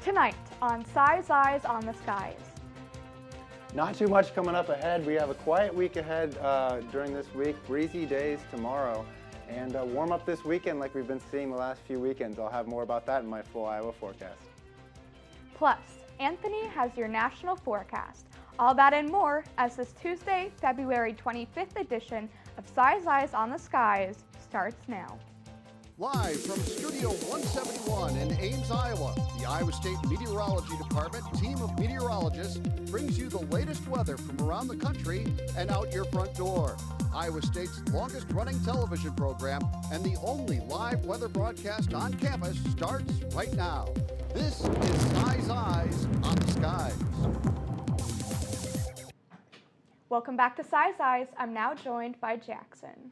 Tonight on Si's Eyes on the Skies. Not too much coming up ahead. We have a quiet week ahead during this week, breezy days tomorrow, and warm up this weekend like we've been seeing the last few weekends. I'll have more about that in my full Iowa forecast. Plus, Anthony has your national forecast. All that and more as this Tuesday, February 25th edition of Si's Eyes on the Skies starts now. Live from Studio 171 in Ames, Iowa, the Iowa State Meteorology Department team of meteorologists brings you the latest weather from around the country and out your front door. Iowa State's longest running television program and the only live weather broadcast on campus starts right now. This is Si's Eyes on the Skies. Welcome back to Si's Eyes. I'm now joined by Jackson.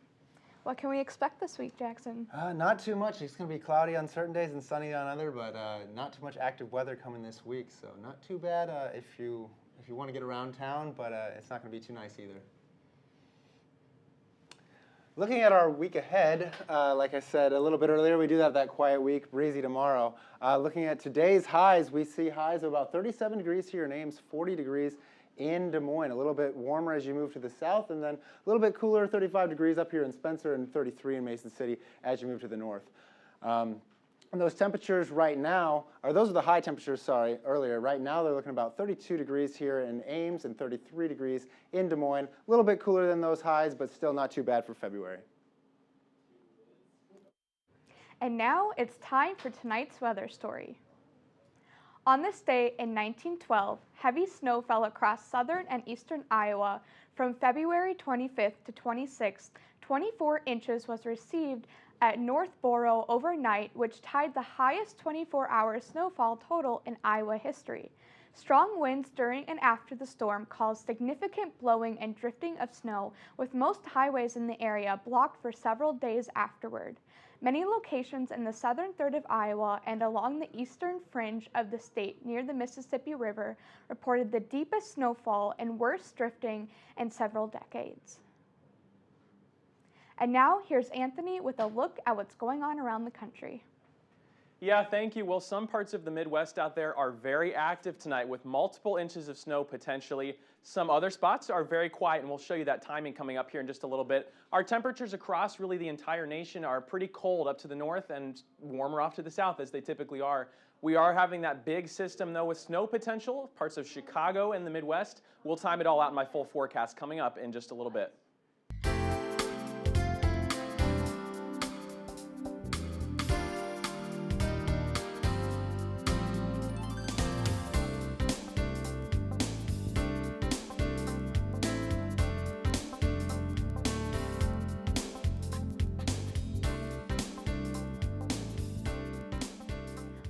What can we expect this week, Jackson? Not too much. It's going to be cloudy on certain days and sunny on other, but not too much active weather coming this week. So not too bad if you want to get around town, but it's not going to be too nice either. Looking at our week ahead, like I said a little bit earlier, we do have that quiet week, breezy tomorrow. Looking at today's highs, we see highs of about 37 degrees here in Ames, 40 degrees in Des Moines, a little bit warmer as you move to the south, and then a little bit cooler, 35 degrees up here in Spencer and 33 in Mason City as you move to the north. And those temperatures right now, or those are the high temperatures, sorry, earlier. Right now they're looking about 32 degrees here in Ames and 33 degrees in Des Moines. A little bit cooler than those highs, but still not too bad for February. And now it's time for tonight's weather story. On this day in 1912, heavy snow fell across southern and eastern Iowa. From February 25th to 26th, 24 inches was received at Northborough overnight, which tied the highest 24-hour snowfall total in Iowa history. Strong winds during and after the storm caused significant blowing and drifting of snow, with most highways in the area blocked for several days afterward. Many locations in the southern third of Iowa and along the eastern fringe of the state near the Mississippi River reported the deepest snowfall and worst drifting in several decades. And now here's Anthony with a look at what's going on around the country. Yeah, thank you. Well, some parts of the Midwest out there are very active tonight with multiple inches of snow potentially. Some other spots are very quiet, and we'll show you that timing coming up here in just a little bit. Our temperatures across really the entire nation are pretty cold up to the north and warmer off to the south as they typically are. We are having that big system, though, with snow potential, parts of Chicago and the Midwest. We'll time it all out in my full forecast coming up in just a little bit.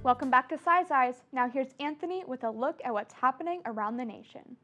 Welcome back to Si's Eyes. Now here's Anthony with a look at what's happening around the nation.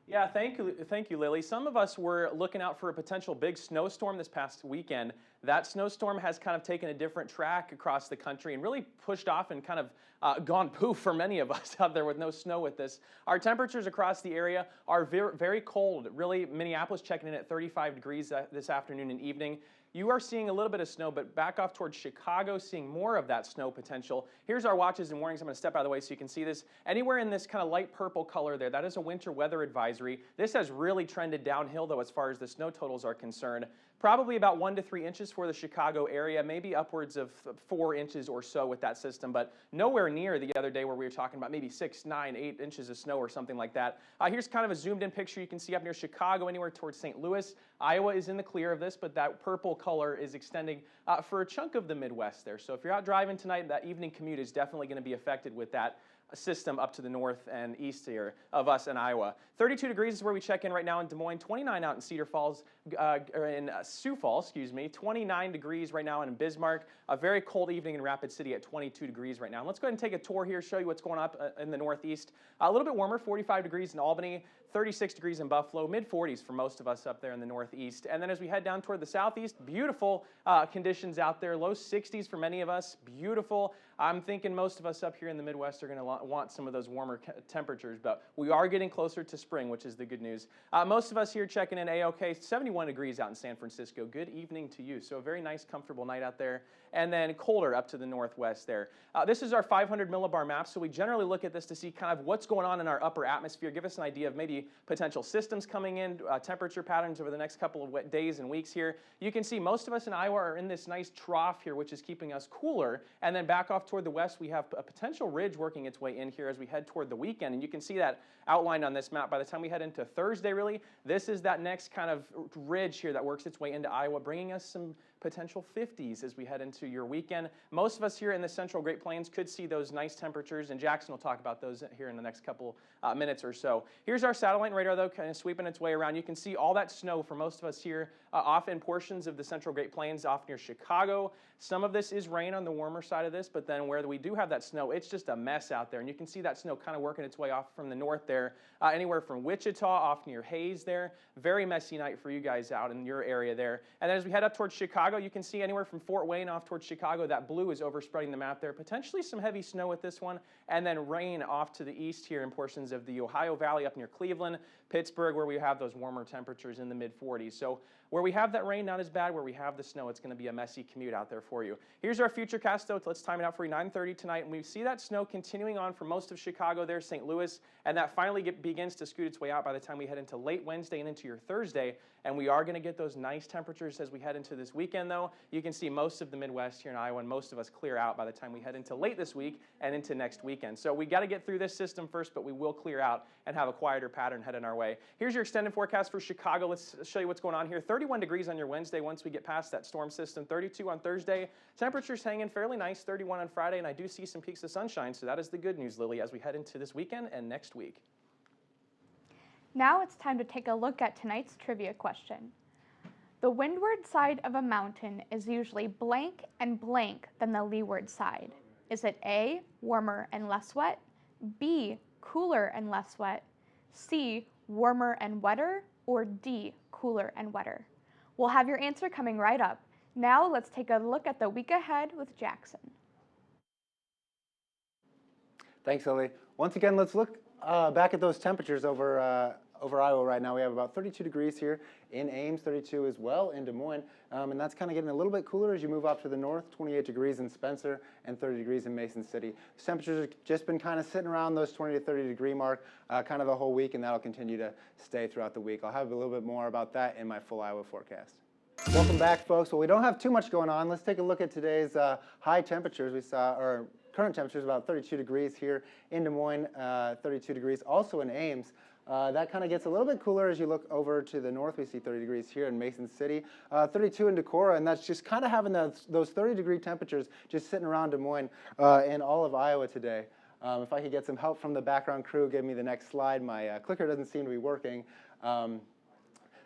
Yeah, thank you, Lily. Some of us were looking out for a potential big snowstorm this past weekend. That snowstorm has kind of taken a different track across the country and really pushed off and kind of gone poof for many of us out there with no snow with this. Our temperatures across the area are very, very cold. Really, Minneapolis checking in at 35 degrees this afternoon and evening. You are seeing a little bit of snow, but back off towards Chicago, seeing more of that snow potential. Here's our watches and warnings. I'm going to step out of the way so you can see this. Anywhere in this kind of light purple color there, that is a winter weather advisory. This has really trended downhill, though, as far as the snow totals are concerned. Probably about 1 to 3 inches for the Chicago area, maybe upwards of 4 inches or so with that system, but nowhere near the other day where we were talking about maybe 6, 9, 8 inches of snow or something like that. Here's kind of a zoomed in picture you can see up near Chicago, anywhere towards St. Louis. Iowa is in the clear of this, but that purple color is extending for a chunk of the Midwest there. So if you're out driving tonight, that evening commute is definitely going to be affected with that system up to the north and east here of us in Iowa. 32 degrees is where we check in right now in Des Moines, 29 out in Cedar Falls, or in Sioux Falls, 29 degrees right now in Bismarck. A very cold evening in Rapid City at 22 degrees right now. And let's go ahead and take a tour here, show you what's going on in the northeast. A little bit warmer, 45 degrees in Albany, 36 degrees in Buffalo, mid-40s for most of us up there in the northeast. And then as we head down toward the southeast, beautiful conditions out there, low 60s for many of us, beautiful. I'm thinking most of us up here in the Midwest are going to want some of those warmer temperatures, but we are getting closer to spring, which is the good news. Most of us here checking in A-OK, 71 71 degrees out in San Francisco. Good evening to you. So a very nice, comfortable night out there. And then colder up to the northwest there. This is our 500 millibar map, so we generally look at this to see kind of what's going on in our upper atmosphere, give us an idea of maybe potential systems coming in, temperature patterns over the next couple of days and weeks here. You can see most of us in Iowa are in this nice trough here, which is keeping us cooler. And then back off toward the west, we have a potential ridge working its way in here as we head toward the weekend. And you can see that outlined on this map. By the time we head into Thursday, really, this is that next kind of ridge here that works its way into Iowa, bringing us some potential 50s as we head into your weekend. Most of us here in the central Great Plains could see those nice temperatures, and Jackson will talk about those here in the next couple minutes or so. Here's our satellite radar, though, kind of sweeping its way around. You can see all that snow for most of us here off in portions of the central Great Plains, off near Chicago. Some of this is rain on the warmer side of this, but then where we do have that snow, it's just a mess out there. And you can see that snow kind of working its way off from the north there, anywhere from Wichita off near Hayes there. Very messy night for you guys out in your area there. And then as we head up towards Chicago, you can see anywhere from Fort Wayne off towards Chicago, that blue is overspreading the map there. Potentially some heavy snow with this one, and then rain off to the east here in portions of the Ohio Valley up near Cleveland, Pittsburgh, where we have those warmer temperatures in the mid-40s. So where we have that rain, not as bad. Where we have the snow, it's going to be a messy commute out there for you. Here's our futurecast, though. Let's time it out for you, 9:30 tonight. And we see that snow continuing on for most of Chicago there, St. Louis, and that finally begins to scoot its way out by the time we head into late Wednesday and into your Thursday. And we are going to get those nice temperatures as we head into this weekend, though. You can see most of the Midwest here in Iowa, and most of us clear out by the time we head into late this week and into next weekend. So we got to get through this system first, but we will clear out and have a quieter pattern heading our way. Here's your extended forecast for Chicago. Let's show you what's going on here. 31 degrees on your Wednesday once we get past that storm system. 32 on Thursday. Temperatures hanging fairly nice. 31 on Friday, and I do see some peaks of sunshine, so that is the good news, Lily, as we head into this weekend and next week. Now it's time to take a look at tonight's trivia question. The windward side of a mountain is usually blank and blank than the leeward side. Is it A, warmer and less wet, B, cooler and less wet, C, warmer and wetter, or D, cooler and wetter? We'll have your answer coming right up. Now let's take a look at the week ahead with Jackson. Thanks, Lily. Once again, let's look back at those temperatures over Iowa right now. We have about 32 degrees here in Ames, 32 as well in Des Moines, and that's kind of getting a little bit cooler as you move up to the north, 28 degrees in Spencer and 30 degrees in Mason City. These temperatures have just been kind of sitting around those 20 to 30 degree mark kind of the whole week, and that'll continue to stay throughout the week. I'll have a little bit more about that in my full Iowa forecast. Welcome back, folks. Well, we don't have too much going on. Let's take a look at today's high temperatures. We saw, or current temperatures, about 32 degrees here in Des Moines, 32 degrees also in Ames. That kind of gets a little bit cooler as you look over to the north. We see 30 degrees here in Mason City, 32 in Decorah, and that's just kind of having those 30-degree temperatures just sitting around Des Moines and all of Iowa today. If I could get some help from the background crew, give me the next slide. My clicker doesn't seem to be working.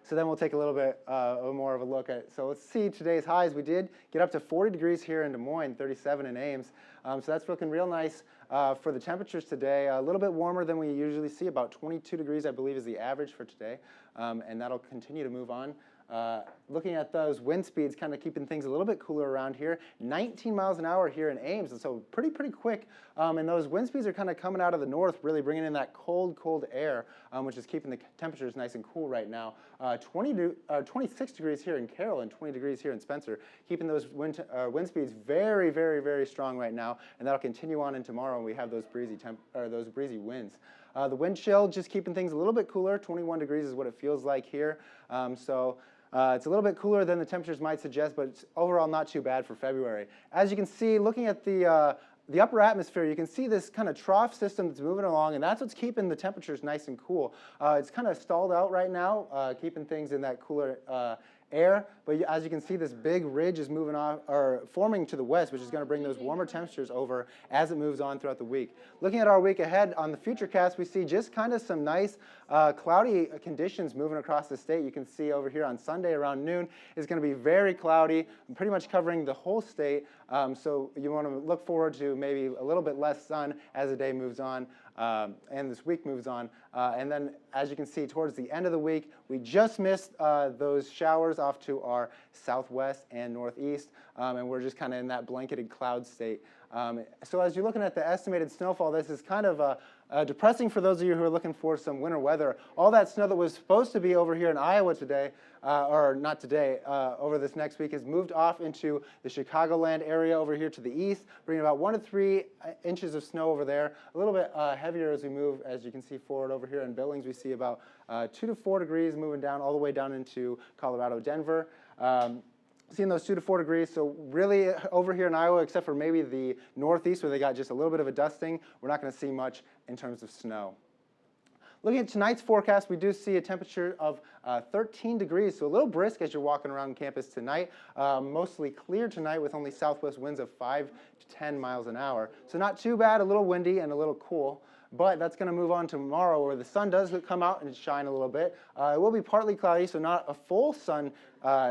So then we'll take a little bit more of a look at it. So let's see today's highs. We did get up to 40 degrees here in Des Moines, 37 in Ames. So that's looking real nice for the temperatures today. A little bit warmer than we usually see. About 22 degrees, I believe, is the average for today. And that'll continue to move on. Looking at those wind speeds, kind of keeping things a little bit cooler around here. 19 miles an hour here in Ames, and so pretty quick. And those wind speeds are kind of coming out of the north, really bringing in that cold air, which is keeping the temperatures nice and cool right now. 26 degrees here in Carroll and 20 degrees here in Spencer, keeping those wind speeds very strong right now, and that'll continue on in tomorrow when we have those breezy winds. The wind chill just keeping things a little bit cooler. 21 degrees is what it feels like here. It's a little bit cooler than the temperatures might suggest, but it's overall not too bad for February. As you can see, looking at the upper atmosphere, you can see this kind of trough system that's moving along, and that's what's keeping the temperatures nice and cool. It's kind of stalled out right now, keeping things in that cooler air, but as you can see, this big ridge is moving off or forming to the west, which is going to bring those warmer temperatures over as it moves on throughout the week. Looking at our week ahead on the futurecast, we see just kind of some nice cloudy conditions moving across the state. You can see over here on Sunday around noon is going to be very cloudy, pretty much covering the whole state. So you want to look forward to maybe a little bit less sun as the day moves on. And this week moves on. And then, as you can see, towards the end of the week, we just missed those showers off to our southwest and northeast, and we're just kind of in that blanketed cloud state. So as you're looking at the estimated snowfall, this is kind of depressing for those of you who are looking for some winter weather. All that snow that was supposed to be over here in Iowa today, or not today, over this next week, has moved off into the Chicagoland area over here to the east, bringing about 1 to 3 inches of snow over there. A little bit heavier as we move, as you can see forward over here in Billings. We see about 2 to 4 degrees moving down all the way down into Colorado, Denver. Seeing those 2 to 4 degrees, so really over here in Iowa, except for maybe the northeast where they got just a little bit of a dusting, we're not going to see much in terms of snow. Looking at tonight's forecast, we do see a temperature of 13 degrees, so a little brisk as you're walking around campus tonight. Mostly clear tonight with only southwest winds of 5 to 10 miles an hour. So not too bad, a little windy and a little cool. But that's going to move on tomorrow where the sun does come out and shine a little bit. It will be partly cloudy, so not a full sun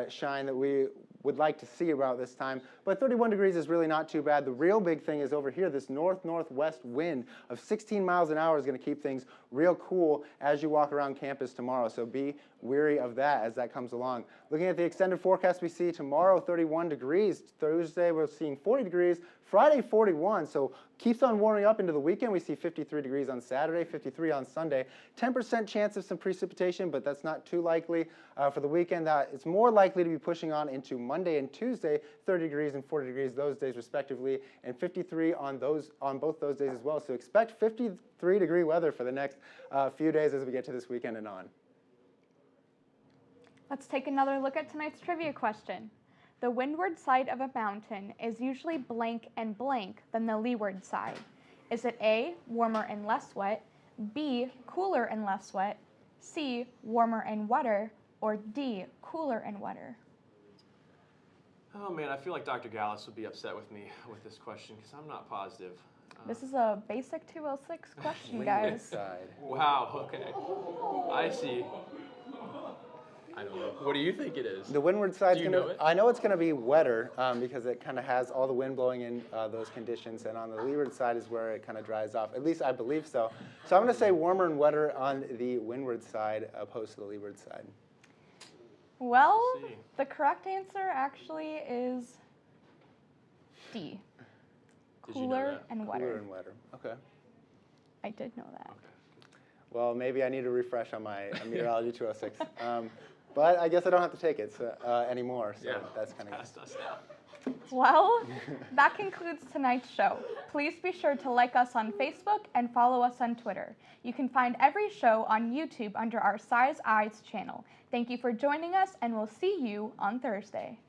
shine that we would like to see about this time. But 31 degrees is really not too bad. The real big thing is over here, this north-northwest wind of 16 miles an hour is going to keep things real cool as you walk around campus tomorrow. So be weary of that as that comes along. Looking at the extended forecast, we see tomorrow 31 degrees. Thursday we're seeing 40 degrees. Friday 41, so keeps on warming up into the weekend. We see 53 degrees on Saturday, 53 on Sunday. 10% chance of some precipitation, but that's not too likely. For the weekend, it's more likely to be pushing on into Monday and Tuesday, 30 degrees and 40 degrees those days respectively, and 53 on both those days as well. So expect 53-degree weather for the next few days as we get to this weekend and on. Let's take another look at tonight's trivia question. The windward side of a mountain is usually blank and blank than the leeward side. Is it A, warmer and less wet, B, cooler and less wet, C, warmer and wetter, or D, cooler and wetter? Oh man, I feel like Dr. Gallus would be upset with me with this question because I'm not positive. This is a basic 206 question, Windward guys. side. Wow, okay. I see. I don't know. What do you think it is? The windward side's Do you going know to, it? I know it's going to be wetter because it kind of has all the wind blowing in those conditions, and on the leeward side is where it kind of dries off. At least I believe so. So I'm going to say warmer and wetter on the windward side opposed to the leeward side. Well, Let's see. the correct answer actually is D, Did you know cooler that? and wetter. Cooler and wetter. Okay. I did know that. Well, maybe I need a refresh on my Meteorology 206. But I guess I don't have to take it anymore, so Yeah, that's kind of past us now. Well, that concludes tonight's show. Please be sure to like us on Facebook and follow us on Twitter. You can find every show on YouTube under our Size Eyes channel. Thank you for joining us, and we'll see you on Thursday.